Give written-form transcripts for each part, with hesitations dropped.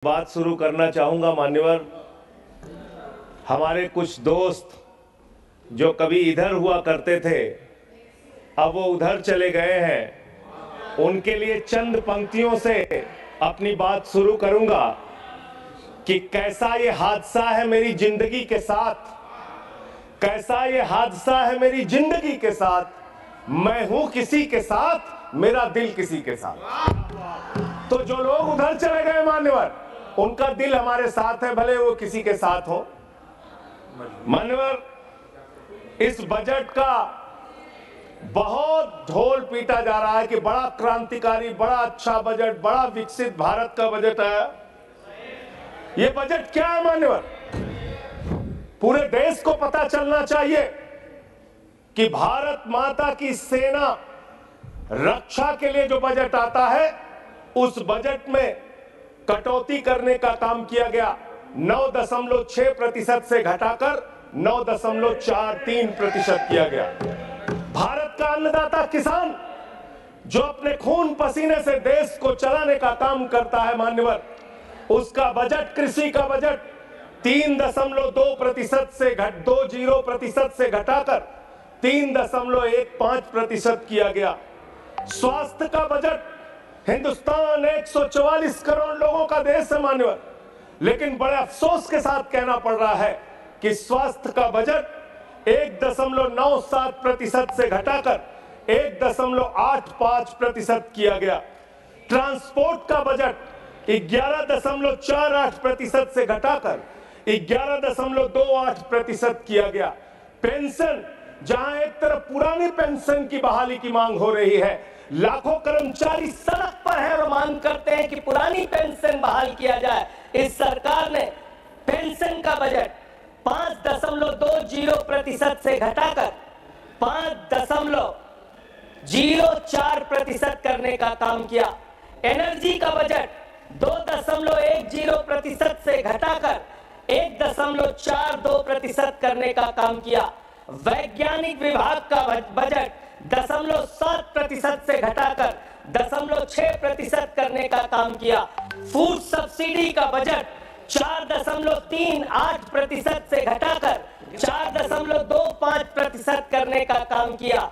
बात शुरू करना चाहूंगा मान्यवर। हमारे कुछ दोस्त जो कभी इधर हुआ करते थे अब वो उधर चले गए हैं, उनके लिए चंद पंक्तियों से अपनी बात शुरू करूंगा कि कैसा ये हादसा है मेरी जिंदगी के साथ, कैसा ये हादसा है मेरी जिंदगी के साथ, मैं हूं किसी के साथ, मेरा दिल किसी के साथ। तो जो लोग उधर चले गए मान्यवर, उनका दिल हमारे साथ है, भले वो किसी के साथ हो। मान्यवर, इस बजट का बहुत ढोल पीटा जा रहा है कि बड़ा क्रांतिकारी, बड़ा अच्छा बजट, बड़ा विकसित भारत का बजट है। ये बजट क्या है मान्यवर? पूरे देश को पता चलना चाहिए कि भारत माता की सेना रक्षा के लिए जो बजट आता है, उस बजट में कटौती करने का काम किया गया। 9.6% से घटाकर 9.43% किया गया। भारत का अन्नदाता किसान जो अपने खून पसीने से देश को चलाने का काम करता है मान्यवर, उसका बजट, कृषि का बजट 3.2% से घटाकर 3.15% किया गया। स्वास्थ्य का बजट, हिंदुस्तान 144 करोड़ लोगों का देश है मान्यवर, लेकिन बड़े अफसोस के साथ कहना पड़ रहा है कि स्वास्थ्य का बजट 1.97% से घटाकर 1.85% किया गया। ट्रांसपोर्ट का बजट 11.48% से घटाकर 11.28% किया गया। पेंशन, जहां एक तरफ पुरानी पेंशन की बहाली की मांग हो रही है, लाखों कर्मचारी सड़क पर है और मांग करते हैं कि पुरानी पेंशन बहाल किया जाए। इस सरकार ने पेंशन का बजट 5.20% से घटाकर 5.04% करने का काम किया। एनर्जी का बजट 2.10% से घटाकर 1.42% करने का काम किया। वैज्ञानिक विभाग का बजट 0.7% से घटाकर 0.6% करने का काम किया। फूड सब्सिडी का बजट 4.38% से घटाकर 4.25% करने का काम किया।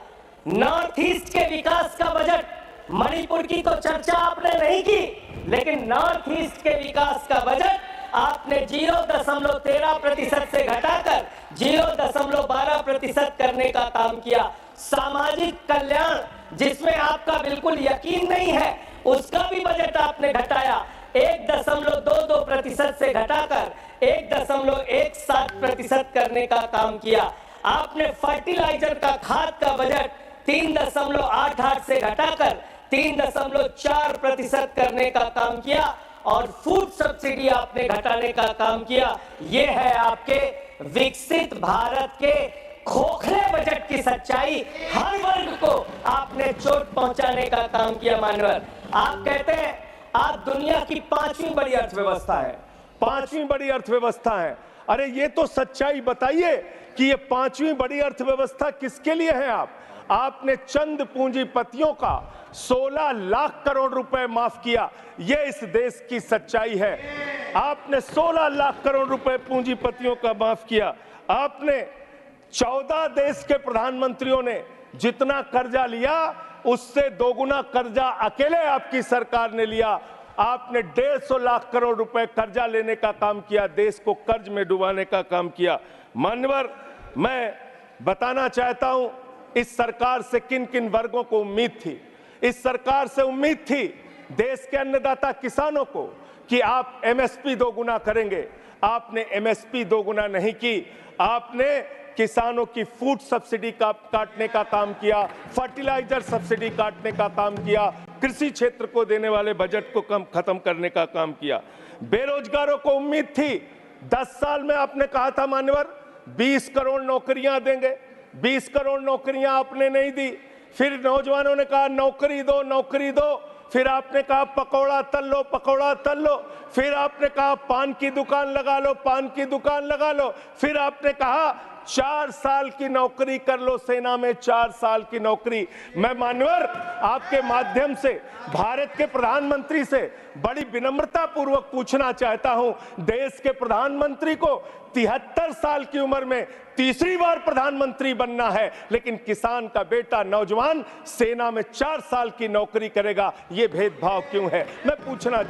नॉर्थ ईस्ट के विकास का बजट, मणिपुर की तो चर्चा आपने नहीं की, लेकिन नॉर्थ ईस्ट के विकास का बजट आपने 0.13% से घटाकर 0.12% करने का काम किया। सामाजिक कल्याण, जिसमें आपका बिल्कुल यकीन नहीं है, उसका भी बजट आपने घटाया। 1.22% से घटाकर 1.17% करने का काम किया। आपने फर्टिलाइजर का, खाद का बजट 3.88 से घटाकर 3.4% करने का काम किया और फूड सब्सिडी आपने घटाने का काम किया। ये है आपके विकसित भारत के खोखले बजट की सच्चाई। हर वर्ग को आपने चोट पहुंचाने का काम किया मान्यवर। आप कहते हैं आप दुनिया की 5वीं बड़ी अर्थव्यवस्था है, 5वीं बड़ी अर्थव्यवस्था है। अरे ये तो सच्चाई बताइए कि ये 5वीं बड़ी अर्थव्यवस्था किसके लिए है? आपने चंद पूंजीपतियों का 16 लाख करोड़ रुपए माफ किया। ये इस देश की सच्चाई है। आपने 16 लाख करोड़ रुपए पूंजीपतियों का माफ किया। आपने 14 देश के प्रधानमंत्रियों ने जितना कर्जा लिया, उससे दोगुना कर्जा अकेले आपकी सरकार ने लिया। आपने 150 लाख करोड़ रुपए कर्जा लेने का काम किया, देश को कर्ज में डुबाने का काम किया। मान्यवर, मैं बताना चाहता हूं इस सरकार से किन किन वर्गों को उम्मीद थी। इस सरकार से उम्मीद थी देश के अन्नदाता किसानों को कि आप एमएसपी दोगुना करेंगे। आपने एमएसपी दोगुना नहीं की, आपने किसानों की फूड सब्सिडी का काटने का काम किया, फर्टिलाइजर सब्सिडी काटने का काम किया, कृषि क्षेत्र को देने वाले बजट को खत्म करने का काम किया। बेरोजगारों को उम्मीद थी, 10 साल में आपने कहा था मान्यवर 20 करोड़ नौकरियां देंगे। 20 करोड़ नौकरियां आपने नहीं दी। फिर नौजवानों ने कहा नौकरी दो, नौकरी दो। फिर आपने कहा पकौड़ा तल लो, पकौड़ा तल लो। फिर आपने कहा पान की दुकान लगा लो, पान की दुकान लगा लो। फिर आपने कहा 4 साल की नौकरी कर लो, सेना में 4 साल की नौकरी। मैं मान्यवर आपके माध्यम से भारत के प्रधानमंत्री से बड़ी विनम्रता पूर्वक पूछना चाहता हूं, देश के प्रधानमंत्री को 73 साल की उम्र में तीसरी बार प्रधानमंत्री बनना है, लेकिन किसान का बेटा नौजवान सेना में 4 साल की नौकरी करेगा, ये भेदभाव क्यों है? मैं पूछना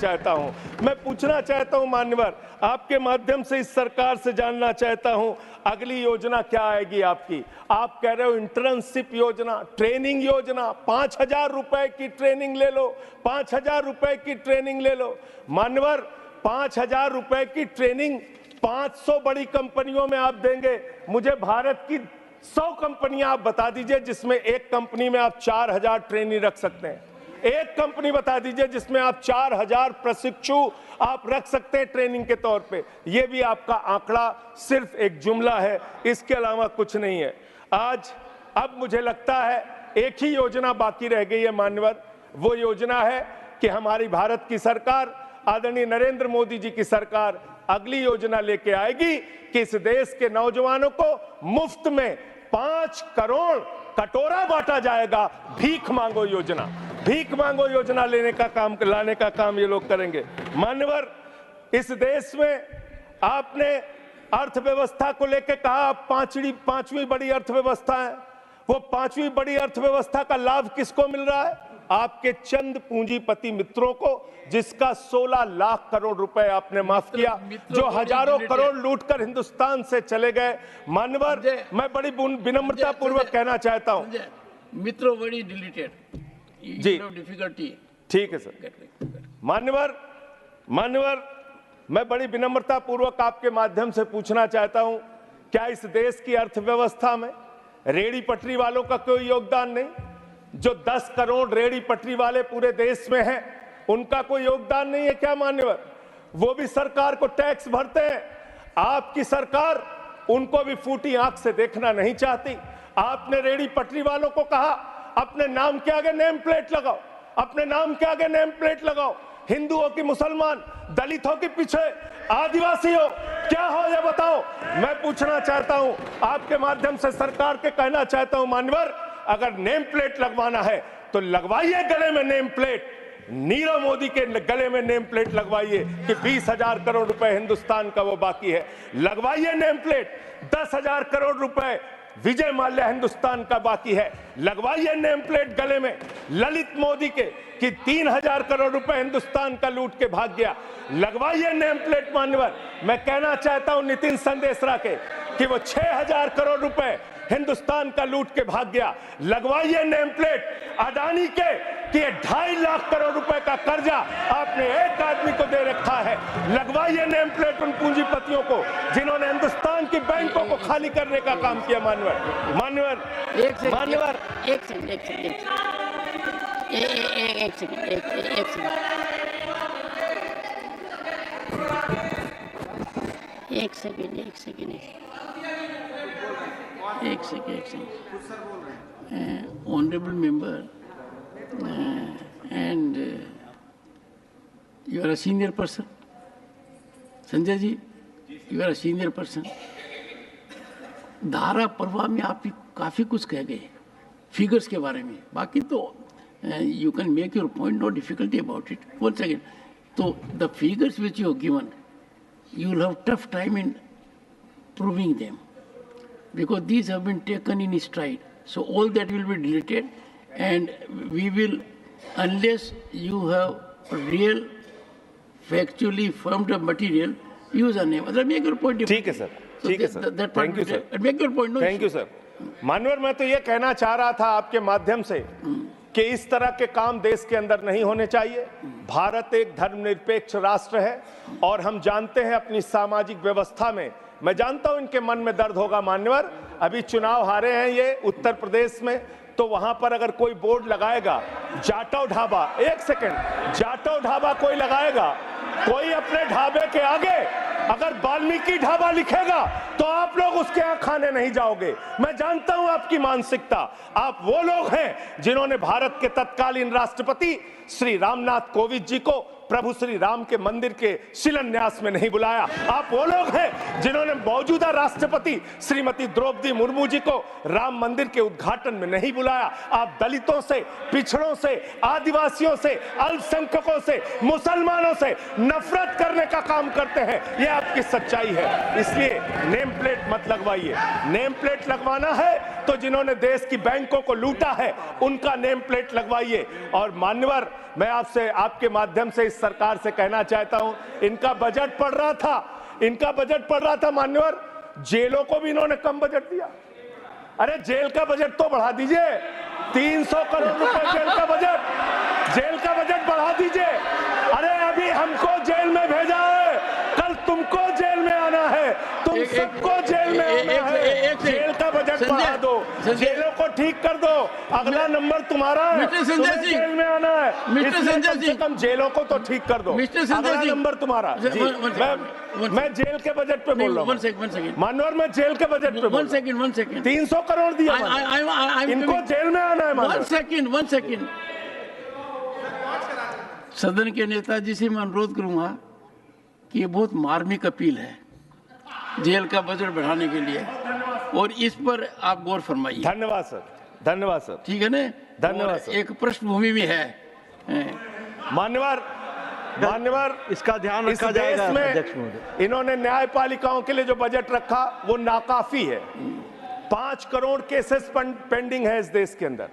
चाहता हूं मान्यवर, आपके माध्यम से इस सरकार से जानना चाहता हूं, अगली योजना क्या आएगी आपकी? आप कह रहे हो इंटर्नशिप योजना, ट्रेनिंग योजना, 5,000 रुपए की ट्रेनिंग ले लो, 5,000 रुपए की ट्रेनिंग ले लो। मान्यवर, 5,000 रुपए की ट्रेनिंग 500 बड़ी कंपनियों में आप देंगे। मुझे भारत की 100 कंपनियां आप बता दीजिए जिसमें एक कंपनी में आप 4,000 ट्रेनी रख सकते हैं। एक कंपनी बता दीजिए जिसमें आप 4,000 प्रशिक्षु आप रख सकते हैं ट्रेनिंग के तौर पे। ये भी आपका आंकड़ा सिर्फ एक जुमला है, इसके अलावा कुछ नहीं है। आज अब मुझे लगता है एक ही योजना बाकी रह गई है मान्यवर, वो योजना है कि हमारी भारत की सरकार, आदरणीय नरेंद्र मोदी जी की सरकार अगली योजना लेके आएगी कि इस देश के नौजवानों को मुफ्त में 5 करोड़ कटोरा बांटा जाएगा। भीख मांगो योजना लाने का काम ये लोग करेंगे। मान्यवर, इस देश में आपने अर्थव्यवस्था को लेकर कहा पांचवी बड़ी अर्थव्यवस्था है। वो 5वीं बड़ी अर्थव्यवस्था का लाभ किसको मिल रहा है? आपके चंद पूंजीपति मित्रों को, जिसका 16 लाख करोड़ रुपए आपने माफ किया, जो हजारों करोड़ लूटकर हिंदुस्तान से चले गए। मान्यवर, मैं बड़ी विनम्रता पूर्वक कहना चाहता हूं, मित्रों बड़ी डिलीटेड जी, डिफिकल्टी। ठीक है सर। मान्यवर, मैं बड़ी विनम्रता पूर्वक आपके माध्यम से पूछना चाहता हूं, क्या इस देश की अर्थव्यवस्था में रेहड़ी पटरी वालों का कोई योगदान नहीं? जो 10 करोड़ रेहड़ी पटरी वाले पूरे देश में हैं, उनका कोई योगदान नहीं है क्या मान्यवर? वो भी सरकार को टैक्स भरते हैं। आपकी सरकार उनको भी फूटी आंख से देखना नहीं चाहती। आपने रेहड़ी पटरी वालों को कहा अपने नाम के आगे नेम प्लेट लगाओ, अपने नाम के आगे नेम प्लेट लगाओ। हिंदू हो कि मुसलमान, दलित हो कि पीछे, आदिवासी हो, क्या हो ये बताओ। मैं पूछना चाहता हूं, आपके माध्यम से सरकार के कहना चाहता हूं मान्यवर, अगर नेम प्लेट लगवाना है तो लगवाइए गले में नेम प्लेट। नीरव मोदी के गले में नेम प्लेट लगवाइए कि 20,000 करोड़ रुपए हिंदुस्तान का वो बाकी है, लगवाइए नेम प्लेट। 10,000 करोड़ रुपए विजय माल्या हिंदुस्तान का बाकी है, लगवाइए नेम प्लेट गले में। ललित मोदी के कि 3,000 करोड़ रुपए हिंदुस्तान का लूट के भाग गया, लगवाइए नेम प्लेट मान्यवर। मैं कहना चाहता हूं नितिन संदेशरा के कि वो 6,000 करोड़ रुपए हिंदुस्तान का लूट के भाग गया, लगवाइए नेम प्लेट। अडानी के कि 2.5 लाख करोड़ रुपए का कर्जा आपने एक आदमी को दे रखा है, लगवाइए नेम प्लेट उन पूंजीपतियों को जिन्होंने हिंदुस्तान की बैंकों को खाली करने का काम किया। मान्यवर एक second honourable member, and you are a senior person, Sanjay ji, you are a senior person। धारा प्रवाह में आप काफी कुछ कह गए फिगर्स के बारे में, बाकी तो you can make your point, no difficulty about it। One second, तो the figures which you have given, you will have tough time in proving them because these have been taken in stride, so all that will be deleted and we will, unless you have real factually firmed up material, use a name। Make your point। ठीक है sir, ठीक है sir, thank you sir, make your point। Thank you sir. मानवर, मैं तो ये कहना चाह रहा था आपके माध्यम से कि इस तरह के काम देश के अंदर नहीं होने चाहिए। भारत एक धर्मनिरपेक्ष राष्ट्र है और हम जानते हैं अपनी सामाजिक व्यवस्था में, मैं जानता हूं इनके मन में दर्द होगा मान्यवर, अभी चुनाव हारे हैं ये उत्तर प्रदेश में, तो वहां पर अगर कोई बोर्ड लगाएगा जाटव ढाबा, एक सेकंड, जाटव ढाबा कोई लगाएगा, कोई अपने ढाबे के आगे अगर वाल्मीकि ढाबा लिखेगा तो आप लोग उसके यहाँ खाने नहीं जाओगे। मैं जानता हूं आपकी मानसिकता। आप वो लोग हैं जिन्होंने भारत के तत्कालीन राष्ट्रपति श्री रामनाथ कोविंद जी को प्रभु श्री राम के मंदिर के शिलान्यास में नहीं बुलाया। आप वो लोग हैं जिन्होंने मौजूदा राष्ट्रपति श्रीमती द्रौपदी मुर्मू जी को राम मंदिर के उद्घाटन में नहीं बुलाया। आप दलितों से, पिछड़ों से, आदिवासियों से, अल्पसंख्यकों से, मुसलमानों से नफरत करने का काम करते हैं। यह आपकी सच्चाई है। इसलिए नेम प्लेट मत लगवाइए। नेम प्लेट लगवाना है तो जिन्होंने देश की बैंकों को लूटा है उनका नेम प्लेट लगवाइए। और मान्यवर, मैं आपसे, आपके माध्यम से इस सरकार से कहना चाहता हूं, इनका बजट पढ़ रहा था मान्यवर, जेलों को भी इन्होंने कम बजट दिया। अरे जेल का बजट तो बढ़ा दीजिए, 300 करोड़ रुपए जेल का बजट बढ़ा दीजिए। अरे अभी हमको जेल में भेजा है, कल तुमको जेल में आना है, तुम सबको जेल में आना है। जेल का बजट बढ़ा दो, जेलों को ठीक कर दो, अगला नंबर तुम्हारा है, तुम्हें जेल में आना है। कम से कम जेलों को तो ठीक कर दो, अगला नंबर तुम्हारा। मैं जेल के बजट पे बोल रहा हूँ मानवर, मैं जेल के बजट पे 300 करोड़ दिया, इनको जेल में आना है। वन सेकेंड सदन के नेताजी से मैं अनुरोध करूंगा कि ये बहुत मार्मिक अपील है जेल का बजट बढ़ाने के लिए, और इस पर आप गौर फरमाइए। धन्यवाद सर, धन्यवाद सर। ठीक है ना, धन्यवाद सर। एक पृष्ठभूमि भी है मान्यवर, इसका ध्यान रखा जाएगा। इन्होंने न्यायपालिकाओं के लिए जो बजट रखा वो नाकाफी है। 5 करोड़ केसेस पेंडिंग है इस देश के अंदर,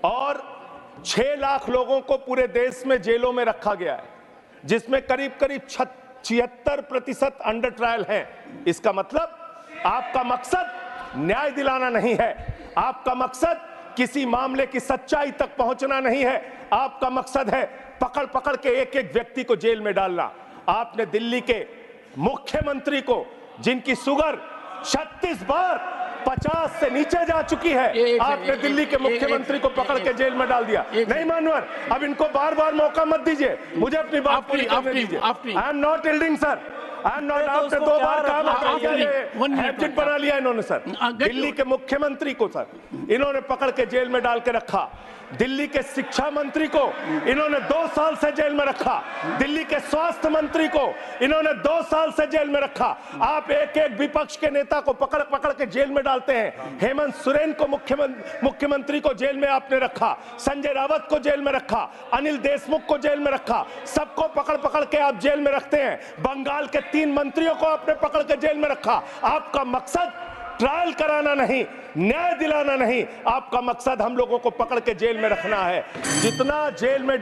और 6 लाख लोगों को पूरे देश में जेलों में रखा गया है, जिसमें करीब 76% अंडर ट्रायल हैं। इसका मतलब आपका मकसद न्याय दिलाना नहीं है, आपका मकसद किसी मामले की सच्चाई तक पहुंचना नहीं है, आपका मकसद है पकड़ पकड़ के एक एक व्यक्ति को जेल में डालना। आपने दिल्ली के मुख्यमंत्री को, जिनकी शुगर 36 बार 50 से नीचे जा चुकी है, आपने दिल्ली के मुख्यमंत्री को पकड़ के जेल में डाल दिया। नहीं मानवर, अब इनको बार बार मौका मत दीजिए, मुझे अपनी बात पूरी करने दीजिए। I am not yielding sir, I am not. आपने 2 बार कहा, हैबिट बना लिया इन्होंने सर। दिल्ली के मुख्यमंत्री को सर इन्होंने पकड़ के जेल में डाल के रखा, दिल्ली के शिक्षा मंत्री को इन्होंने 2 साल से जेल में रखा, दिल्ली के स्वास्थ्य मंत्री को इन्होंने 2 साल से जेल में रखा। आप एक एक विपक्ष के नेता को पकड़ पकड़ के जेल में डालते हैं। हेमंत सोरेन को मुख्यमंत्री को जेल में आपने रखा, संजय रावत को जेल में रखा, अनिल देशमुख को जेल में रखा, सबको पकड़ पकड़ के आप जेल में रखते हैं। बंगाल के 3 मंत्रियों को आपने पकड़ के जेल में रखा। आपका मकसद ट्रायल कराना नहीं, न्याय दिलाना नहीं, आपका मकसद हम लोगों को पकड़ के जेल में रखना है। जितना जेल में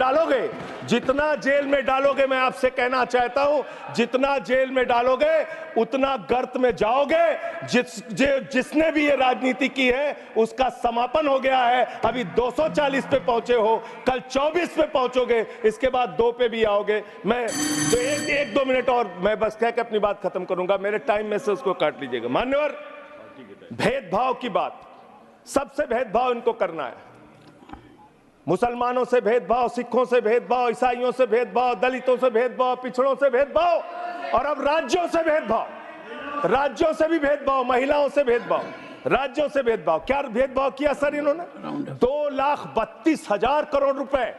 डालोगे, मैं आपसे कहना चाहता हूं, जितना जेल में डालोगे उतना गर्त में जाओगे। जिसने भी ये राजनीति की है उसका समापन हो गया है। अभी 240 पे पहुंचे हो, कल 24 पे पहुंचोगे, इसके बाद 2 पे भी आओगे। मैं तो 1-2 मिनट और मैं बस कह के अपनी बात खत्म करूंगा, मेरे टाइम में से उसको काट लीजिएगा। मान्यवर, भेदभाव की बात, सबसे भेदभाव इनको करना है। मुसलमानों से भेदभाव, सिखों से भेदभाव, ईसाइयों से भेदभाव, दलितों से भेदभाव, पिछड़ों से भेदभाव, और अब राज्यों से भेदभाव, राज्यों से भी भेदभाव, महिलाओं से भेदभाव, राज्यों से भेदभाव। क्या भेदभाव किया सर इन्होंने? 2,32,000 करोड़ रुपए,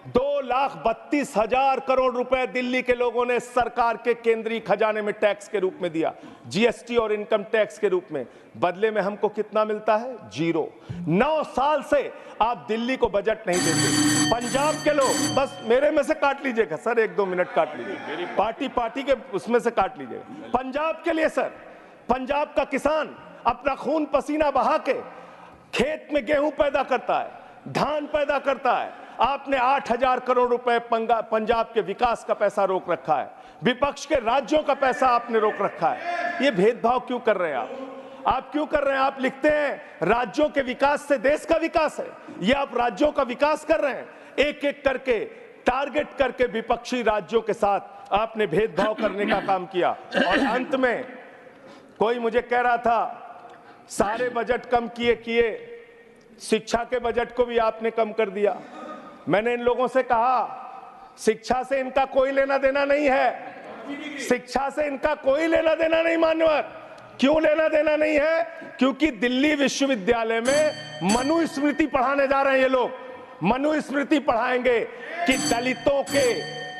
2,32,000 करोड़ रुपए दिल्ली के लोगों ने सरकार के केंद्रीय खजाने में टैक्स के रूप में दिया, जीएसटी और इनकम टैक्स के रूप में। बदले में हमको कितना मिलता है? 0। 9 साल से आप दिल्ली को बजट नहीं देते। पंजाब के लोग, बस मेरे में से काट लीजिएगा सर, 1-2 मिनट काट लीजिए, पार्टी के उसमें से काट लीजिएगा। पंजाब के लिए सर, पंजाब का किसान अपना खून पसीना बहा के खेत में गेहूं पैदा करता है, धान पैदा करता है। आपने 8,000 करोड़ रुपए पंजाब के विकास का पैसा रोक रखा है, विपक्ष के राज्यों का पैसा आपने रोक रखा है। ये भेदभाव क्यों कर रहे हैं आप क्यों कर रहे हैं? आप लिखते हैं राज्यों के विकास से देश का विकास है, ये आप राज्यों का विकास कर रहे हैं। एक एक करके टारगेट करके विपक्षी राज्यों के साथ आपने भेदभाव करने का काम किया। और अंत में कोई मुझे कह रहा था सारे बजट कम किए, शिक्षा के बजट को भी आपने कम कर दिया। मैंने इन लोगों से कहा शिक्षा से इनका कोई लेना देना नहीं है, शिक्षा से इनका कोई लेना देना नहीं मान्यवर। क्यों लेना देना नहीं है? क्योंकि दिल्ली विश्वविद्यालय में मनुस्मृति पढ़ाने जा रहे हैं ये लोग। मनुस्मृति पढ़ाएंगे कि दलितों के,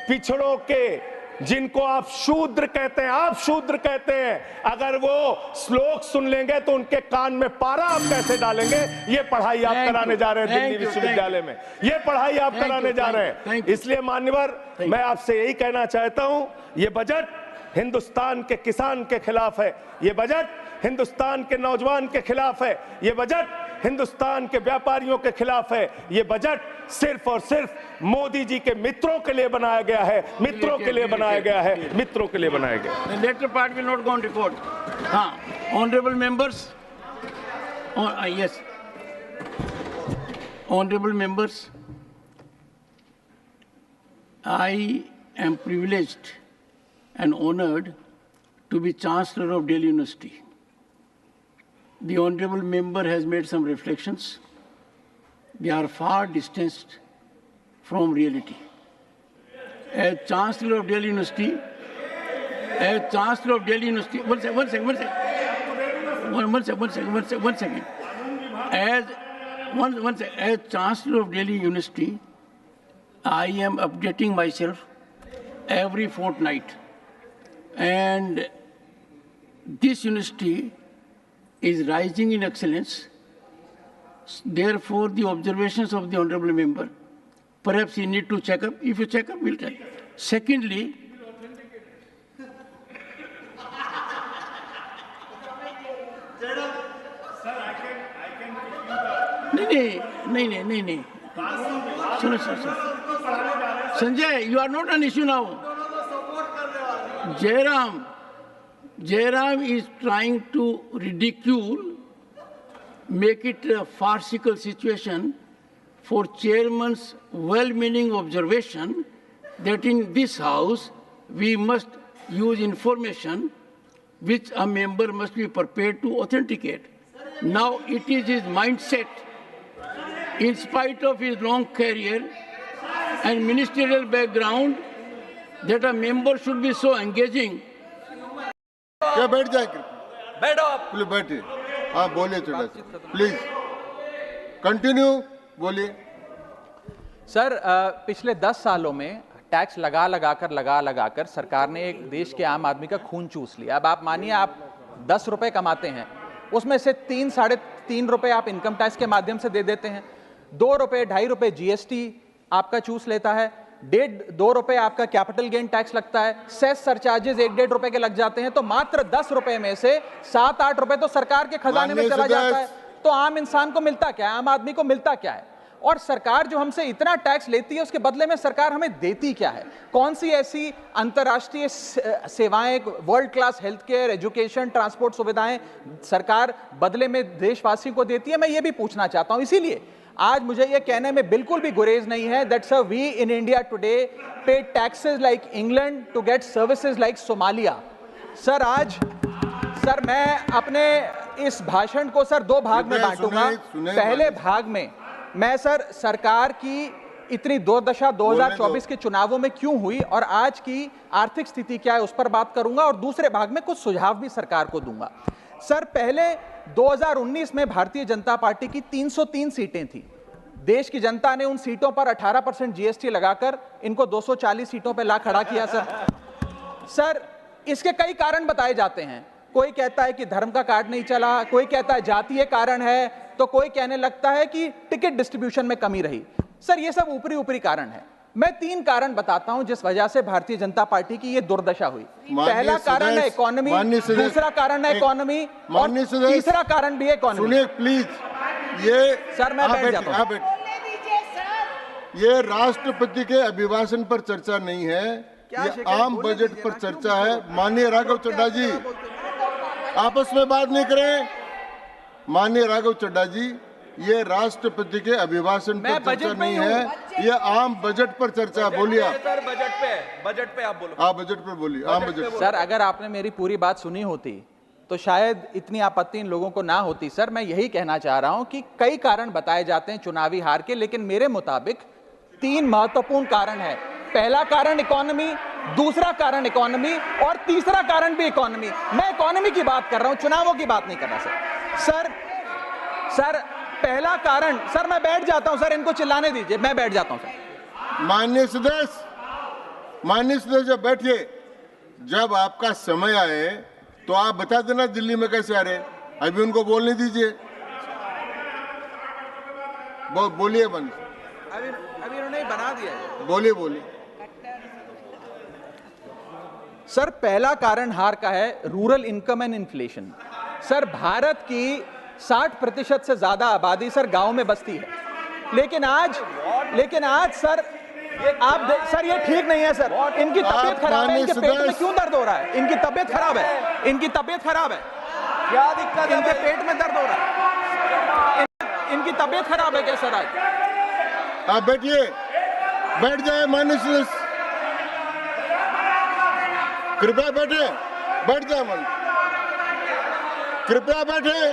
पिछड़ों के, जिनको आप शूद्र कहते हैं, आप शूद्र कहते हैं, अगर वो श्लोक सुन लेंगे तो उनके कान में पारा आप कैसे डालेंगे? ये पढ़ाई आप कराने जा रहे हैं दिल्ली विश्वविद्यालय में, ये पढ़ाई आप कराने जा रहे हैं। इसलिए मान्यवर, मैं आपसे यही कहना चाहता हूं, ये बजट हिंदुस्तान के किसान के खिलाफ है, ये बजट हिंदुस्तान के नौजवान के खिलाफ है, ये बजट हिंदुस्तान के व्यापारियों के खिलाफ है, ये बजट सिर्फ और सिर्फ मोदी जी के मित्रों के लिए बनाया गया है, मित्रों के लिए बनाया गया है, मित्रों के लिए बनाया गया है। The later part will not go on record. Honorable members, yes, honorable members, I am privileged and honored to be Chancellor of Delhi University. The honorable member has made some reflections. They are far distanced from reality. As Chancellor of Delhi University, one second. As Chancellor of Delhi University, I am updating myself every fortnight. And this university is rising in excellence. Therefore, the observations of the honorable member, perhaps you need to check up. If you check up, we'll tell you. Secondly, नहीं. Suno. Sanjay, you are not an issue now. Jairam is trying to ridicule, make it a farcical situation for chairman's well-meaning observation that in this house we must use information which a member must be prepared to authenticate. Now it is his mindset, in spite of his long career and ministerial background, that a member should be so engaging. क्या बैठ जाए? बैठो आप। Please बैठिए। हाँ बोलिए चोटा please continue बोलिए। सर पिछले 10 सालों में टैक्स लगा कर सरकार ने एक देश के आम आदमी का खून चूस लिया। अब आप मानिए आप 10 रुपए कमाते हैं, उसमें से 3 साढ़े 3 रुपए आप इनकम टैक्स के माध्यम से दे देते हैं, 2 रुपए 2.5 रुपए जीएसटी आपका चूस लेता है, 1.5-2 रुपए आपका कैपिटल गेन टैक्स लगता है, सेस सरचार्जेस 1-1.5 रुपए के लग जाते हैं, तो मात्र 10 रुपए में से 7-8 रुपए तो सरकार के खजाने में चला जाता है। तो आम इंसान को मिलता क्या है, आम आदमी को मिलता क्या है? और सरकार जो हमसे इतना टैक्स लेती है उसके बदले में सरकार हमें देती क्या है? कौन सी ऐसी अंतर्राष्ट्रीय सेवाएं, world class health care, education, transport सुविधाएं सरकार बदले में देशवासियों को देती है? मैं ये भी पूछना चाहता हूं। इसीलिए आज मुझे ये कहने में बिल्कुल भी गुरेज नहीं है that sir we in India today pay taxes like England to get services like Somalia. Sir मैं अपने इस भाषण को सर 2 भाग में बांटूंगा। पहले भाग में मैं सर सरकार की इतनी दुर्दशा 2024 के चुनावों में क्यों हुई और आज की आर्थिक स्थिति क्या है उस पर बात करूंगा, और दूसरे भाग में कुछ सुझाव भी सरकार को दूंगा। सर पहले 2019 में भारतीय जनता पार्टी की 303 सीटें थी। देश की जनता ने उन सीटों पर 18% जीएसटी लगाकर इनको 240 सीटों पर ला खड़ा किया। सर इसके कई कारण बताए जाते हैं। कोई कहता है कि धर्म का कार्ड नहीं चला, कोई कहता है जातीय कारण है, तो कोई कहने लगता है कि टिकट डिस्ट्रीब्यूशन में कमी रही। सर ये सब ऊपरी कारण है। मैं 3 कारण बताता हूं जिस वजह से भारतीय जनता पार्टी की ये दुर्दशा हुई। पहला कारण है इकोनॉमी, दूसरा कारण है इकोनॉमी, और तीसरा कारण भी है इकोनॉमी। सुनिए प्लीज, ये सर मैं बैठ जाता हूं। ये राष्ट्रपति के अभिभाषण पर चर्चा नहीं है, ये आम बजट पर चर्चा है। माननीय राघव चड्ढा जी आपस में बात नहीं करें। माननीय राघव चड्ढा जी, ये राष्ट्रपति के अभिभाषण पर चर्चा नहीं है, ये आम बजट पर चर्चा। बोलिए आप। सर बजट पे आप बोलो। आप बजट पर बोलिए, आम बजट। सर अगर आपने मेरी पूरी बात सुनी होती तो शायद इतनी आपत्ति इन लोगों को ना होती। सर मैं यही कहना चाह रहा हूं कि कई कारण बताए जाते हैं चुनावी हार के, लेकिन मेरे मुताबिक 3 महत्वपूर्ण कारण है। पहला कारण इकोनॉमी, दूसरा कारण इकोनॉमी और तीसरा कारण भी इकोनॉमी। मैं इकोनॉमी की बात कर रहा हूं, चुनावों की बात नहीं कर रहा सर। पहला कारण, सर मैं बैठ जाता हूं सर, इनको चिल्लाने दीजिए, मैं बैठ जाता हूं सर। माननीय सदस्य बैठिए। जब आपका समय आए तो आप बता देना दिल्ली में कैसे आ रहे, अभी उनको बोलने दीजिए। बोलिए बंद। अभी उन्होंने बना दिया है। बोलिए। सर पहला कारण हार का है rural income and inflation. Sir Bharat की 60% से ज्यादा आबादी सर गांव में बसती है, लेकिन आज सर सर ये ठीक नहीं है सर। इनकी तबीयत खराब है, इनके पेट में क्यों दर्द हो रहा है? इनकी तबीयत खराब है, क्या दिक्कत है? इनके पेट में दर्द हो रहा है, इनकी तबीयत खराब है क्या सर? आज आप बैठिए, बैठ जाए माननीय सदस्य, कृपया बैठ जाए मन, कृपया बैठिए।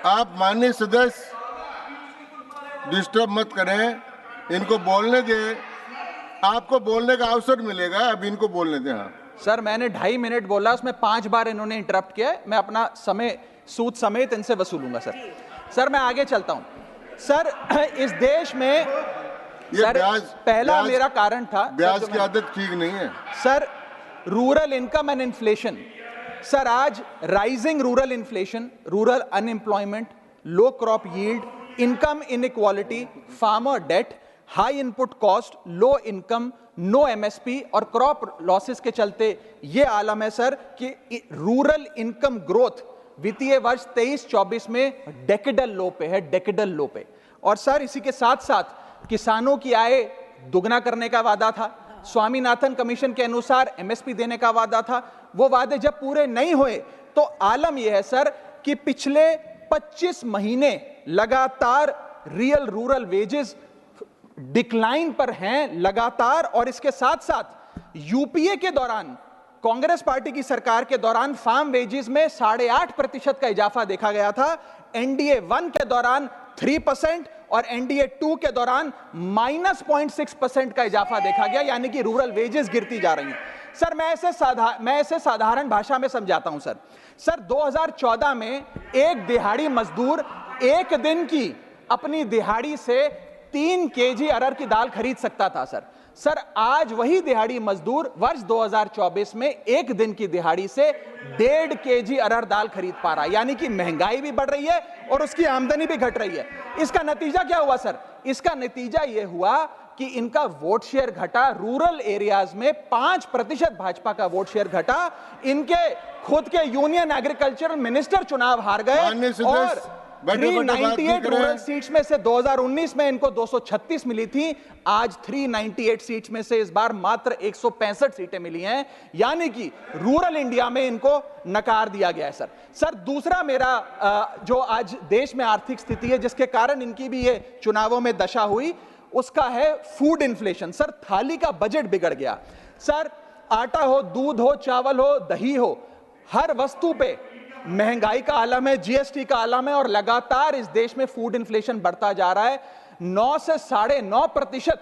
आप माननीय सदस्य डिस्टर्ब मत करें, इनको बोलने दें, आपको बोलने का अवसर मिलेगा, अभी इनको बोलने दें। हाँ सर मैंने 2.5 मिनट बोला, उसमें 5 बार इन्होंने इंटरप्ट किया है। मैं अपना समय सूद समेत इनसे वसूलूंगा सर मैं आगे चलता हूं सर। इस देश में सर पहला मेरा कारण था, ब्याज की आदत ठीक नहीं है sir. Rural income and inflation sir, आज rising rural inflation, rural unemployment, low crop yield, income inequality, farmer debt, high input cost, low income, no MSP और क्रॉप लॉसेस के चलते ये आलम है सर कि रूरल इनकम ग्रोथ वित्तीय वर्ष 23-24 में डेकेडल लो पे। और सर इसी के साथ साथ किसानों की आय दुगना करने का वादा था, स्वामीनाथन कमीशन के अनुसार एमएसपी देने का वादा था। वो वादे जब पूरे नहीं हुए तो आलम यह है सर कि पिछले 25 महीने लगातार रियल रूरल वेजेस डिक्लाइन पर हैं लगातार। और इसके साथ साथ यूपीए के दौरान, कांग्रेस पार्टी की सरकार के दौरान फार्म वेजेस में 8.5% का इजाफा देखा गया था। एनडीए 1 के दौरान 3% और एनडीए 2 के दौरान -0.6% का इजाफा देखा गया, यानी कि रूरल वेजेस गिरती जा रही हैं। सर मैं ऐसे साधारण भाषा में समझाता हूं सर 2014 में एक दिहाड़ी मजदूर एक दिन की अपनी दिहाड़ी से 3 केजी अरहर की दाल खरीद सकता था सर आज वही दिहाड़ी मजदूर वर्ष 2024 में एक दिन की दिहाड़ी से 1.5 केजी अरहर दाल खरीद पा रहा है, यानी कि महंगाई भी बढ़ रही है और उसकी आमदनी भी घट रही है। इसका नतीजा क्या हुआ सर? इसका नतीजा यह हुआ कि इनका वोट शेयर घटा, रूरल एरियाज में 5% भाजपा का वोट शेयर घटा, इनके खुद के यूनियन एग्रीकल्चरल मिनिस्टर चुनाव हार गए और 398 रूरल सीट्स में से 2019 में इनको 236 मिली थी, आज 398 सीट्स में से इस बार मात्र 165 सीटें मिली हैं, यानी कि रूरल इंडिया में इनको नकार दिया गया है सर दूसरा मेरा जो आज देश में आर्थिक स्थिति है जिसके कारण इनकी भी ये चुनावों में दशा हुई, उसका है फूड इन्फ्लेशन। सर थाली का बजट बिगड़ गया सर, आटा हो, दूध हो, चावल हो, दही हो, हर वस्तु पे महंगाई का आलम है, जीएसटी का आलम है और लगातार इस देश में फूड इन्फ्लेशन बढ़ता जा रहा है। 9 से 9.5%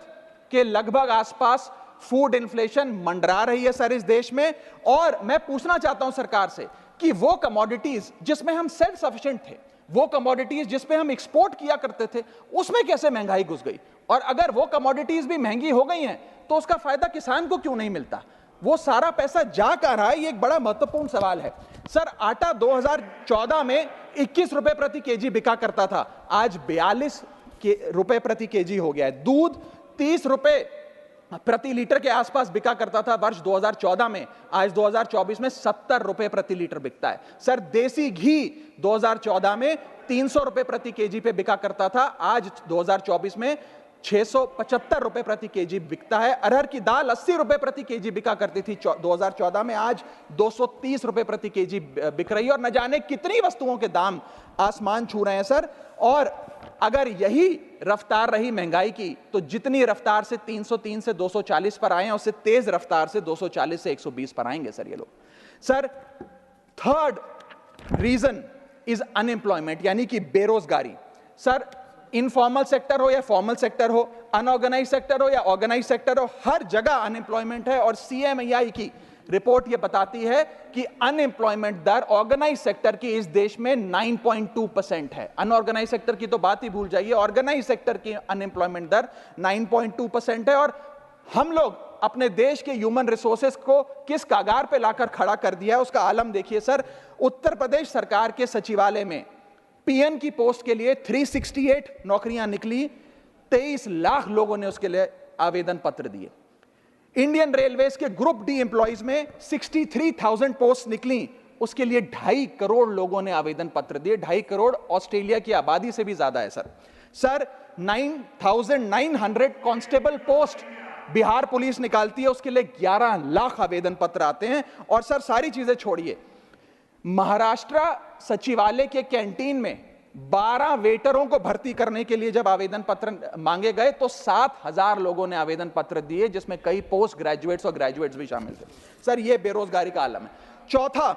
के लगभग आसपास फूड इन्फ्लेशन मंडरा रही है सर इस देश में। और मैं पूछना चाहता हूं सरकार से कि वो कमोडिटीज जिसमें हम सेल्फ सफिशिएंट थे, वो कमोडिटीज जिसमें हम एक्सपोर्ट किया करते थे, उसमें कैसे महंगाई घुस गई? और अगर वो कमोडिटीज भी महंगी हो गई हैं तो उसका फायदा किसान को क्यों नहीं मिलता? वो सारा पैसा जा कहां रहा है? ये एक बड़ा महत्वपूर्ण सवाल है सर। आटा 2014 में 21 रुपए प्रति केजी बिका करता था, आज 42 रुपए प्रति केजी हो गया है। दूध 30 रुपए प्रति लीटर के आसपास बिका करता था वर्ष 2014 में, आज 2024 में 70 रुपए प्रति लीटर बिकता है सर। देसी घी 2014 में 300 रुपए प्रति केजी पे बिका करता था, आज 2024 में 675 रुपए प्रति केजी बिकता है। अरहर की दाल 80 रुपए प्रति केजी बिका करती थी 2014 में, आज 230 रुपए प्रति केजी बिक रही है। और न जाने कितनी वस्तुओं के दाम आसमान छू रहे हैं सर। और अगर यही रफ्तार रही महंगाई की तो जितनी रफ्तार से 303 से 240 पर आए हैं, उससे तेज रफ्तार से 240 से 120 पर आएंगे सर ये लोग। सर रीजन इज अनएम्प्लॉयमेंट, यानी कि बेरोजगारी। सर, इनफॉर्मल सेक्टर हो या फॉर्मल सेक्टर हो, अनऑर्गेनाइज सेक्टर हो या ऑर्गेनाइज सेक्टर हो, हर जगह अनएम्प्लॉयमेंट है। और CMAI की रिपोर्ट यह बताती है कि अनएम्प्लॉयमेंट दर ऑर्गेनाइज सेक्टर की इस देश में 9.2% है। अनऑर्गेनाइज सेक्टर की तो बात ही भूल जाइए, ऑर्गेनाइज सेक्टर की अनएम्प्लॉयमेंट दर 9.2% है। और हम लोग अपने देश के ह्यूमन रिसोर्सेज को किस कागार पे लाकर खड़ा कर दिया है, उसका आलम देखिए। सर, उत्तर प्रदेश सरकार के सचिवालय में PN की पोस्ट के लिए 368 नौकरियां निकली, 23 लाख लोगों ने उसके लिए आवेदन पत्र दिए। इंडियन रेलवेज के ग्रुप डी एम्प्लॉइज में 63,000 पोस्ट निकली, उसके लिए 2.5 करोड़ लोगों ने आवेदन पत्र दिए। 2.5 करोड़ ऑस्ट्रेलिया की आबादी से भी ज्यादा है। Sir 9,900 constable post Bihar police निकालती है, उसके लिए 11 लाख आवेदन पत्र आते हैं। और सर, सारी चीजें छोड़िए, महाराष्ट्र सचिवालय के कैंटीन में 12 वेटरों को भर्ती करने के लिए जब आवेदन पत्र मांगे गए तो 7,000 लोगों ने आवेदन पत्र दिए, जिसमें कई पोस्ट ग्रेजुएट्स और ग्रेजुएट्स भी शामिल थे। सर, यह बेरोजगारी का आलम है। चौथा,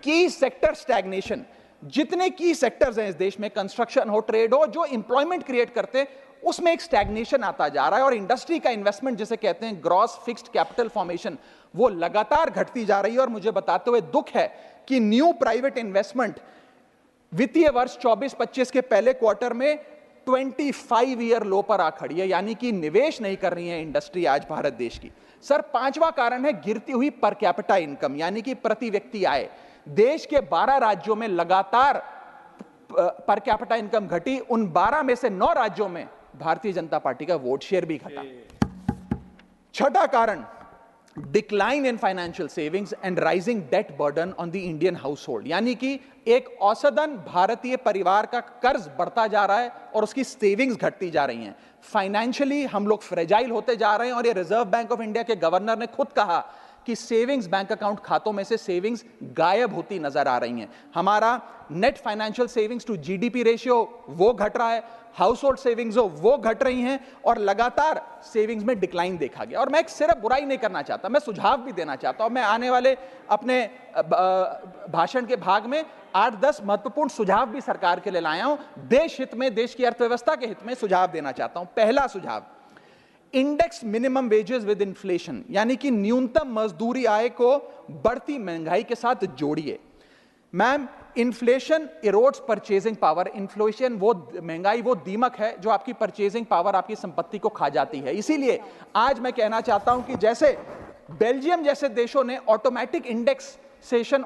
की सेक्टर स्टैग्नेशन। जितने की सेक्टर्स हैं इस देश में, कंस्ट्रक्शन हो, ट्रेड हो, जो इंप्लॉयमेंट क्रिएट करते हैं, उसमें एक स्टैग्नेशन आता जा रहा है। और इंडस्ट्री का इन्वेस्टमेंट जिसे कहते हैं ग्रॉस फिक्स्ड कैपिटल फॉर्मेशन, वो लगातार घटती जा रही है। और मुझे बताते हुए दुख है कि न्यू प्राइवेट इन्वेस्टमेंट वित्तीय वर्ष 24-25 के पहले क्वार्टर में 25 ईयर लो पर आ खड़ी है, यानी कि निवेश नहीं कर रही है इंडस्ट्री आज भारत देश की। सर, पांचवा कारण है गिरती हुई पर कैपिटा इनकम, यानी कि प्रति व्यक्ति आय। देश के 12 राज्यों में लगातार पर कैपिटा इनकम घटी, उन 12 में से 9 राज्यों में भारतीय जनता पार्टी का वोट शेयर भी घटा। छठा कारण, decline in financial savings and rising debt burden on the Indian household, यानी कि एक औसतन भारतीय परिवार का कर्ज बढ़ता जा रहा है और उसकी सेविंग्स घटती जा रही हैं। फाइनेंशियली हम लोग फ्रेजाइल होते जा रहे हैं। और ये रिजर्व बैंक ऑफ इंडिया के गवर्नर ने खुद कहा कि सेविंग्स बैंक अकाउंट खातों में से सेविंग्स गायब होती नजर आ रही हैं। हमारा net financial savings to GDP ratio वो घट रहा है, हाउस होल्ड सेविंग्स हो वो घट रही हैं, और लगातार सेविंग्स में डिक्लाइन देखा गया। और मैं सिर्फ बुराई नहीं करना चाहता, मैं सुझाव भी देना चाहता हूं। मैं आने वाले अपने भाषण के भाग में 8-10 महत्वपूर्ण सुझाव भी सरकार के लिए लाया हूं। देश हित में, देश की अर्थव्यवस्था के हित में सुझाव देना चाहता हूं। पहला सुझाव, index minimum wages with inflation, यानी कि न्यूनतम मजदूरी आय को बढ़ती महंगाई के साथ जोड़िए। Ma'am, inflation erodes purchasing power. Inflation वो महंगाई वो दीमक है जो आपकी परचेजिंग पावर, आपकी संपत्ति को खा जाती है। इसीलिए आज मैं कहना चाहता हूं कि जैसे बेल्जियम जैसे देशों ने ऑटोमेटिक इंडेक्सेशन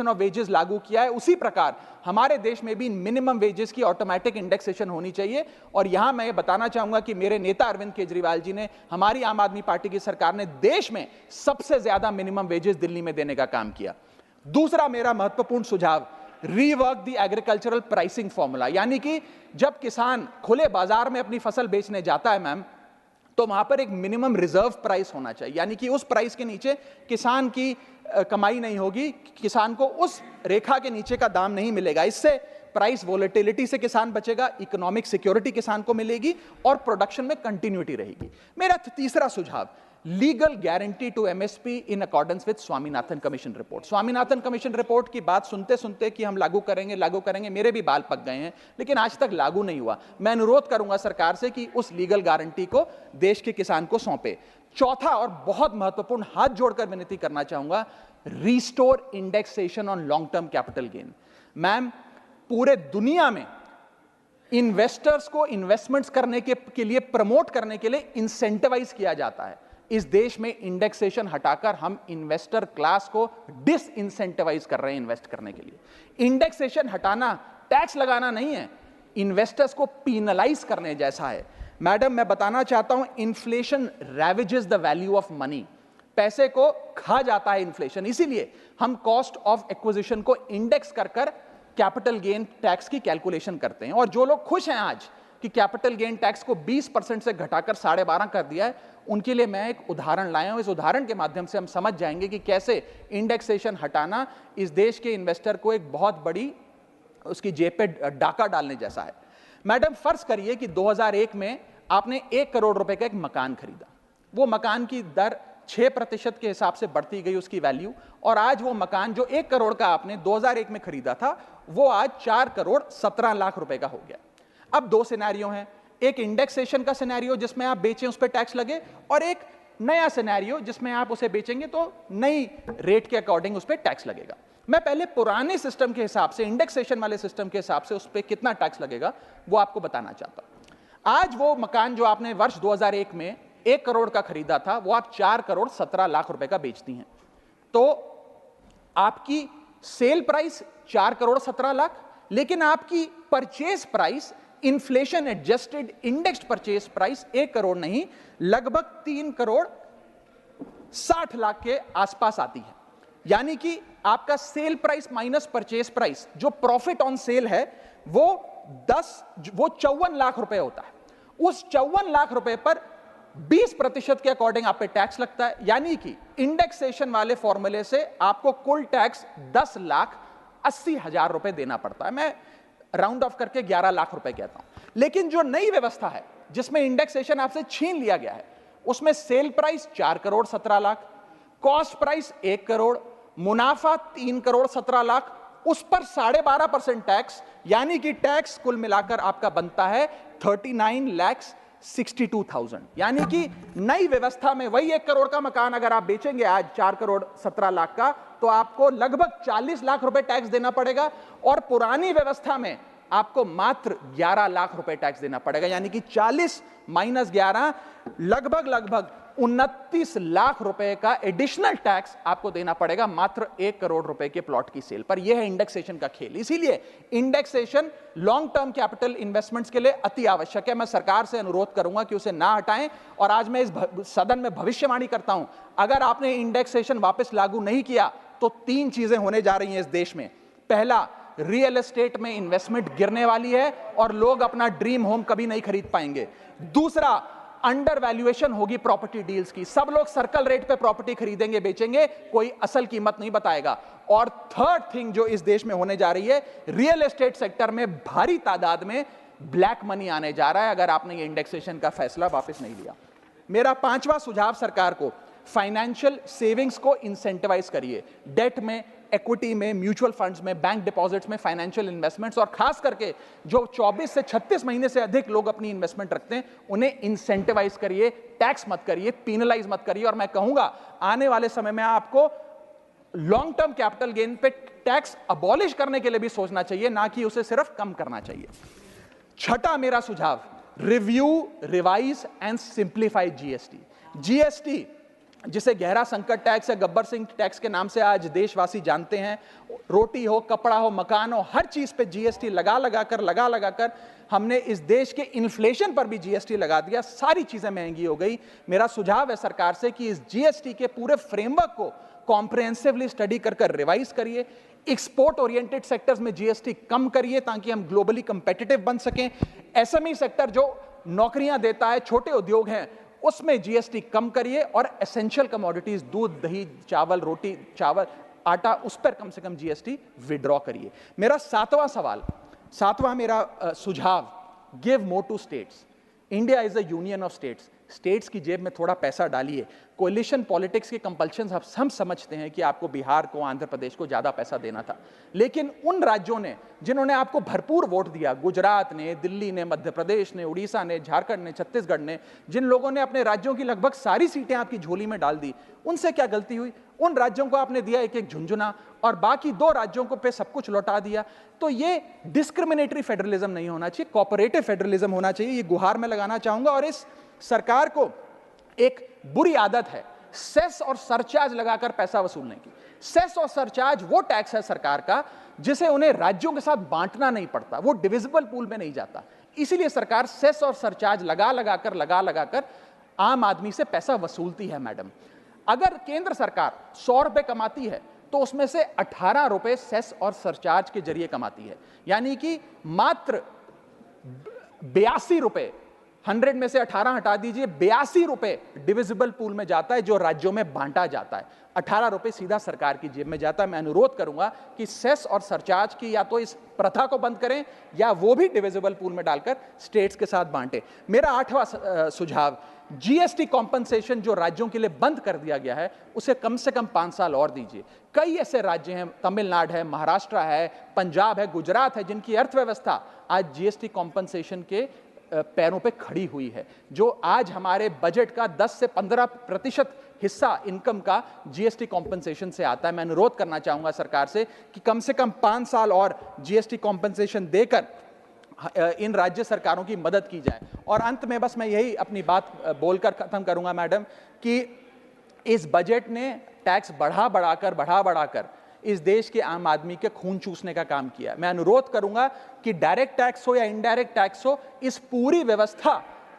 ऑफ वेजेस लागू किया है, उसी प्रकार हमारे देश में भी मिनिमम वेजेस की ऑटोमेटिक इंडेक्सेशन होनी चाहिए। और यहां मैं बताना चाहूंगा कि मेरे नेता अरविंद केजरीवाल जी ने, हमारी आम आदमी पार्टी की सरकार ने देश में सबसे ज्यादा मिनिमम वेजेस दिल्ली में देने का काम किया। दूसरा मेरा महत्वपूर्ण सुझाव, rework the agricultural pricing formula, यानी कि जब किसान खुले बाजार में अपनी फसल बेचने जाता है मैम, तो वहां पर एक मिनिमम रिजर्व प्राइस होना चाहिए, यानी कि उस प्राइस के नीचे किसान की कमाई नहीं होगी, किसान को उस रेखा के नीचे का दाम नहीं मिलेगा। इससे प्राइस वोलेटिलिटी से किसान बचेगा, इकोनॉमिक सिक्योरिटी किसान को मिलेगी और प्रोडक्शन में कंटिन्यूटी रहेगी। मेरा तीसरा सुझाव, legal guarantee to MSP in accordance with Swaminathan commission report. Swaminathan commission report की बात सुनते सुनते कि हम लागू करेंगे, मेरे भी बाल पक गए हैं, लेकिन आज तक लागू नहीं हुआ। मैं अनुरोध करूंगा सरकार से कि उस लीगल गारंटी को देश के किसान को सौंपे। चौथा और बहुत महत्वपूर्ण, हाथ जोड़कर विनती करना चाहूंगा, restore indexation on long term capital gain. Ma'am, पूरे दुनिया में इन्वेस्टर्स को इन्वेस्टमेंट्स करने के लिए, प्रमोट करने के लिए इंसेंटिवाइज किया जाता है। इस देश में इंडेक्सेशन हटाकर हम इन्वेस्टर क्लास को डिसइंसेंटिवाइज कर रहे हैं इन्वेस्ट करने के लिए। इंडेक्सेशन हटाना टैक्स लगाना नहीं है, इन्वेस्टर्स को पीनलाइज करने जैसा है। मैडम, मैं बताना चाहता हूं, inflation ravages the value of money. पैसे को खा जाता है इन्फ्लेशन, इसीलिए हम कॉस्ट ऑफ एक्विजिशन को इंडेक्स कर कैपिटल गेन टैक्स की कैलकुलेशन करते हैं। और जो लोग खुश हैं आज कि कैपिटल गेन टैक्स को 20% से घटाकर 12.5 कर दिया है, उनके लिए मैं एक उदाहरण लाया हूं। इस उदाहरण के माध्यम से हम समझ जाएंगे कि कैसे इंडेक्सेशन हटाना इस देश के इन्वेस्टर को एक बहुत बड़ी उसकी जेब पे डाका डालने जैसा है। मैडम, फर्ज करिए कि 2001 में आपने 1 करोड़ रुपए का एक मकान खरीदा, वो मकान की दर 6% के हिसाब से बढ़ती गई उसकी वैल्यू, और आज वो मकान जो 1 करोड़ का आपने 2001 में खरीदा था, वो आज 4 करोड़ 17 लाख रुपए का हो गया। अब दो सिनेरियो हैं, एक इंडेक्सेशन का सिनेरियो जिसमें आप बेचें उस पर टैक्स लगे, और एक नया सिनेरियो जिसमें आप उसे बेचेंगे तो नई रेट के अकॉर्डिंग उस पर टैक्स लगेगा। मैं पहले पुराने सिस्टम के हिसाब से, इंडेक्सेशन वाले सिस्टम के हिसाब से उस पर कितना टैक्स लगेगा वो आपको बताना चाहता हूं। आज वो मकान जो आपने वर्ष 2001 में 1 करोड़ का खरीदा था, वो आप 4 करोड़ 17 लाख रुपए का बेचती हैं, तो आपकी सेल प्राइस 4 करोड़ 17 लाख, लेकिन आपकी purchase price, inflation adjusted indexed purchase price 1 crore नहीं, लगभग 3 करोड़ 60 लाख के आसपास आती है। यानी कि आपका sale price minus purchase price, जो प्रॉफिट ऑन सेल है, वो 54 लाख रुपए होता है। उस 54 लाख रुपए पर 20% के अकॉर्डिंग आप पे टैक्स लगता है। यानी कि इंडेक्सेशन वाले फॉर्मूले से आपको कुल टैक्स 10,80,000 रुपए देना पड़ता है। मैं राउंड ऑफ करके 11 लाख रुपए कहता हूं। लेकिन जो नई व्यवस्था है जिसमें इंडेक्सेशन आपसे छीन लिया गया है, उसमें sale price 4 crore 17 lakh, cost price 1 crore, मुनाफा 3 करोड़ 17 लाख, उस पर 12.5% टैक्स, यानी कि टैक्स कुल मिलाकर आपका बनता है 39,62,000। यानी कि नई व्यवस्था में वही 1 करोड़ का मकान अगर आप बेचेंगे आज 4 करोड़ 17 लाख का, तो आपको लगभग 40 लाख रुपए टैक्स देना पड़ेगा, और पुरानी व्यवस्था में आपको मात्र 11 लाख रुपए टैक्स देना पड़ेगा। यानी कि 40 माइनस 11 लगभग 29 लाख रुपए का एडिशनल टैक्स आपको देना पड़ेगा मात्र 1 करोड़ रुपए के प्लॉट की सेल पर। यह है इंडेक्सेशन का खेल। इसीलिए indexation long term capital investments के लिए अति आवश्यक है। मैं सरकार से अनुरोध करूंगा कि उसे ना हटाएं, और आज मैं इस सदन में भविष्यवाणी करता हूं, अगर आपने इंडेक्सेशन वापस लागू नहीं किया तो 3 चीजें होने जा रही हैं इस देश में। पहला, रियल एस्टेट में इन्वेस्टमेंट गिरने वाली है और लोग अपना ड्रीम होम कभी नहीं खरीद पाएंगे। दूसरा, अंडर वैल्यूएशन होगी प्रॉपर्टी डील्स की, सब लोग सर्कल रेट पे प्रॉपर्टी खरीदेंगे बेचेंगे, कोई असल कीमत नहीं बताएगा। और थर्ड थिंग जो इस देश में होने जा रही है, रियल एस्टेट सेक्टर में भारी तादाद में ब्लैक मनी आने जा रहा है अगर आपने ये इंडेक्सेशन का फैसला वापस नहीं लिया। मेरा 5वां सुझाव सरकार को, फाइनेंशियल सेविंग्स को इंसेंटिवाइज करिए। डेट में, इक्विटी में, म्यूचुअल फंड्स में, बैंक डिपॉजिट्स में फाइनेंशियल इन्वेस्टमेंट्स, और खास करके जो 24 से 36 महीने से अधिक लोग अपनी इन्वेस्टमेंट रखते हैं उन्हें इंसेंटिवाइज करिए, टैक्स मत करिए, पीनलाइज मत करिए। और मैं कहूंगा आने वाले समय में आपको लॉन्ग टर्म कैपिटल गेन पे टैक्स अबॉलिश करने के लिए भी सोचना चाहिए, ना कि उसे सिर्फ कम करना चाहिए। छठा मेरा सुझाव, review, revise and simplify GST. GST जिसे गहरा संकट टैक्स या गब्बर सिंह टैक्स के नाम से आज देशवासी जानते हैं, रोटी हो, कपड़ा हो, मकान हो, हर चीज पे जीएसटी लगा लगाकर हमने इस देश के इन्फ्लेशन पर भी जीएसटी लगा दिया, सारी चीजें महंगी हो गई। मेरा सुझाव है सरकार से कि इस जीएसटी के पूरे फ्रेमवर्क को कॉम्प्रिहेंसिवली स्टडी कर रिवाइज करिए। एक्सपोर्ट ओरिएंटेड सेक्टर्स में जीएसटी कम करिए ताकि हम ग्लोबली कंपेटिटिव बन सकें। एसएमई सेक्टर जो नौकरियां देता है, छोटे उद्योग हैं, उसमें जीएसटी कम करिए। और एसेंशियल कमोडिटीज, दूध, दही, चावल, रोटी, चावल, आटा, उस पर कम से कम जीएसटी विड्रॉ करिए। मेरा 7वां मेरा सुझाव, give more to states. India is a union of states. States की जेब में थोड़ा पैसा डालिए। कोलिशन पॉलिटिक्स के कंपल्शन हम समझते हैं कि आपको बिहार को, आंध्र प्रदेश को ज्यादा पैसा देना था, लेकिन उन राज्यों ने जिन्होंने आपको भरपूर वोट दिया, गुजरात ने, दिल्ली ने, मध्य प्रदेश ने, उड़ीसा ने, झारखंड ने, छत्तीसगढ़ ने, जिन लोगों ने अपने राज्यों की लगभग सारी सीटें आपकी झोली में डाल दी, उनसे क्या गलती हुई? उन राज्यों को आपने दिया एक एक झुंझुना और बाकी 2 राज्यों को पे सब कुछ लौटा दिया। तो ये डिस्क्रिमिनेटरी फेडरलिज्म नहीं होना चाहिए, कोऑपरेटिव फेडरलिज्म होना चाहिए। ये गुहार में लगाना चाहूंगा। और इस सरकार को एक बुरी आदत है सेस और सरचार्ज लगाकर पैसा वसूलने की। सेस और सरचार्ज वो टैक्स है सरकार का जिसे उन्हें राज्यों के साथ बांटना नहीं पड़ता, वो डिविजिबल पूल में नहीं जाता। इसीलिए सरकार सेस और सरचार्ज लगा लगाकर आम आदमी से पैसा वसूलती है। मैडम, अगर केंद्र सरकार 100 रुपए कमाती है तो उसमें से 18 रुपए सेस और सरचार्ज के जरिए कमाती है, यानी कि मात्र 82 रुपए, 100 में से 18 हटा दीजिए, 82 रुपए डिविजिबल पूल में जाता है जो राज्यों में बांटा जाता है। 18 रुपए सीधा सरकार की जेब में जाता है। मैं अनुरोध करूंगा कि सेस और सरचार्ज की या तो इस प्रथा को बंद करें या वो भी डिविजिबल पूल में डालकर स्टेट्स के साथ बांटे। मेरा 8वां सुझाव, जीएसटी कॉम्पनसेशन जो राज्यों के लिए बंद कर दिया गया है उसे कम से कम 5 साल और दीजिए। कई ऐसे राज्य हैं, तमिलनाडु है, महाराष्ट्र है, पंजाब है, गुजरात है, जिनकी अर्थव्यवस्था आज जीएसटी कॉम्पनसेशन के पैरों पे खड़ी हुई है, जो आज हमारे बजट का 10 से 15% हिस्सा इनकम का जीएसटी कॉम्पनसेशन से आता है। मैं अनुरोध करना चाहूंगा सरकार से कि कम 5 साल और जीएसटी कॉम्पनसेशन देकर इन राज्य सरकारों की मदद की जाए। और अंत में बस मैं यही अपनी बात बोलकर खत्म करूंगा मैडम, कि इस बजट ने टैक्स बढ़ा बढ़ाकर इस देश के आम आदमी के खून चूसने का काम किया। मैं अनुरोध करूंगा कि डायरेक्ट टैक्स हो या इनडायरेक्ट टैक्स हो, इस पूरी व्यवस्था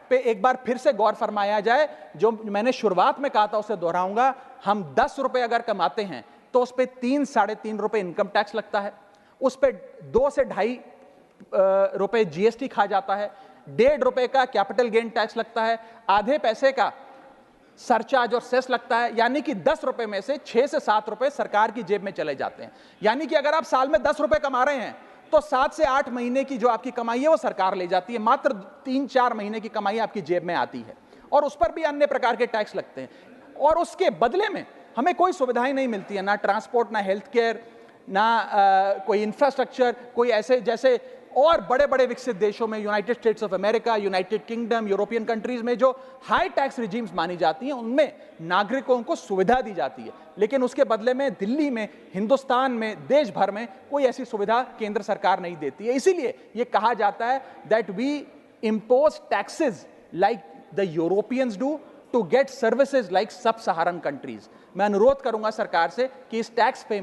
पे एक बार फिर से गौर फरमाया जाए। जो मैंने शुरुआत में कहा था उसे दोहराऊंगा, हम 10 रुपए अगर कमाते हैं तो उस पे 3-3.5 रुपए इनकम टैक्स लगता है, उस पे 2 से 2.5 रुपए जीएसटी खा जाता है, 1.5 रुपए का कैपिटल गेन टैक्स लगता है, आधे पैसे का सरचार्ज और सेस लगता है, यानी कि 10 रुपए में से 6 से 7 रुपए सरकार की जेब में चले जाते हैं। यानी कि अगर आप साल में 10 रुपए कमा रहे हैं तो 7 से 8 महीने की जो आपकी कमाई है वो सरकार ले जाती है, मात्र 3-4 महीने की कमाई आपकी जेब में आती है, और उस पर भी अन्य प्रकार के टैक्स लगते हैं। और उसके बदले में हमें कोई सुविधाएं नहीं मिलती है, ना ट्रांसपोर्ट, ना हेल्थ केयर, ना कोई इंफ्रास्ट्रक्चर, कोई ऐसे जैसे और बड़े बड़े विकसित देशों में, United states of America, United kingdom, European countries में जो हाई टैक्स रिजीम्स मानी जाती हैं, उनमें नागरिकों को सुविधा दी जाती है, लेकिन उसके बदले में दिल्ली में, हिंदुस्तान में, देश भर में कोई ऐसी सुविधा केंद्र सरकार नहीं देती है। इसीलिए यह कहा जाता है that we impose taxes like the Europeans do to get services like sub Saharan countries. मैं अनुरोध करूंगा सरकार से कि इस टैक्स पे